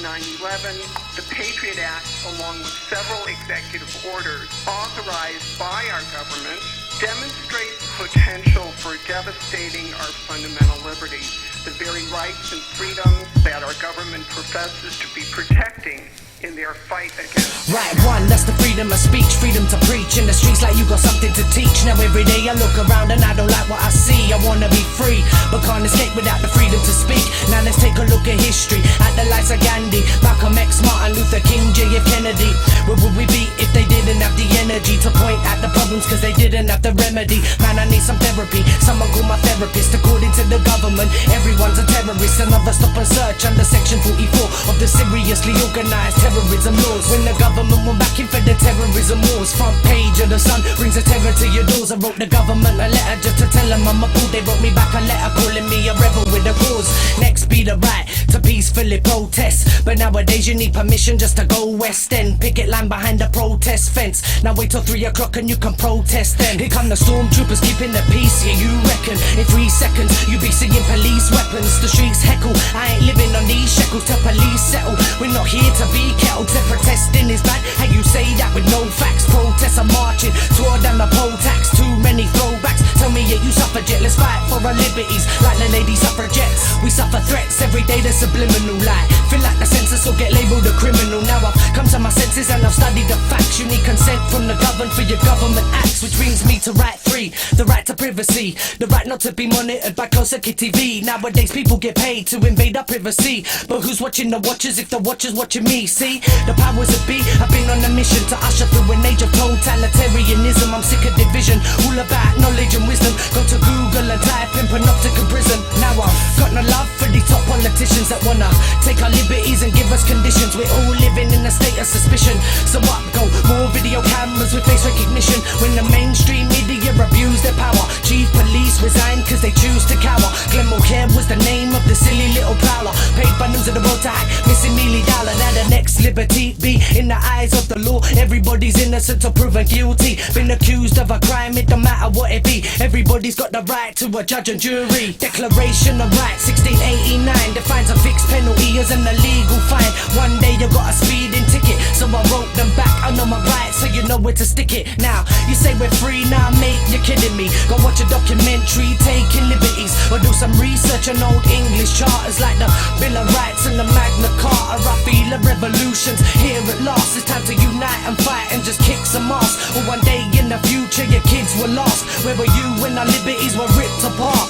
9/11, the Patriot Act, along with several executive orders authorized by our government, demonstrate potential for devastating our fundamental liberties, the very rights and freedoms that our government professes to be protecting in their fight against. Right, one, that's the freedom of speech, freedom to preach in the streets like you got something to teach. Now every day I look around and I don't like what I see. I wanna be free, but can't escape without the freedom to speak. Now let's take a look at history, at the likes of Gandhi, Malcolm X, Martin Luther King, J.F. Kennedy. Where would we be if they didn't have the energy to point at the problems cause they didn't have the remedy? Man, I need some therapy, someone call my therapist. According to the government, everyone's a terrorist. Another stop and search under section 44 of the seriously organized terrorism laws. When the government went back in for the terrorism wars, front page of the Sun brings a terror to your doors. I wrote the government a letter just to tell them I'm a fool. They wrote me back a letter calling me a rebel with a cause. Next be the right to peacefully protest, but nowadays you need permission just to go west end. Picket line behind the protest fence. Now wait till 3 o'clock and you can protest then. Here come the stormtroopers keeping the peace, yeah you reckon in 3 seconds you be seeing police weapons. The streets heckle, I ain't living on these shekels till police settle. We're not here to be kettled. Said protesting is bad, how you say that with no facts? Protests are marching, tore down the poll tax. Too many throwbacks, tell me yeah you suffragette. Let's fight for our liberties like the lady suffragettes. We suffer threats every day, the subliminal lie. Feel like the census will get labelled a criminal. Now I've come to my senses and I've studied the facts. You need consent from the government for your government acts, which brings me to right 3, the right to privacy, the right not to be monitored by closed circuit TV. Nowadays people get paid to invade our privacy, but who's watching the watchers if the watchers watching me? See, the powers that be, I've been on a mission to usher through an age of totalitarianism. I'm sick of division, all about knowledge and wisdom. Go to Google and type in panopticon prison. Now I've got no love for these top politicians that wanna take our liberties and give us conditions. We're all living in a state of suspicion. So up go more video cameras with face recognition. When the mainstream media abuse their power, chief police resign cause they choose to cower. Glenn Mulcair was the name of the silly little prowler, paid by news of the road to hack, missing Mealy Dollar. Now the next liberty be in the eyes of the law. Everybody's innocent or proven guilty. Been accused of a crime, it don't matter what it be. Everybody's got the right to a judge and jury. Declaration of Rights 1689 defines a fixed penalty as an illegal fine. One day you got a speeding ticket, so I wrote them back. I know my rights, so you know where to stick it. Now you say we're free, now mate, you're kidding me. Go watch a documentary, taking liberties, or do some research on old English charters like the Bill of Rights and the Magna Carta. I feel a revolution's here at last. It's time to unite and fight and just kick some ass. Or one day in the future your kids were lost. Where were you when our liberties were ripped apart?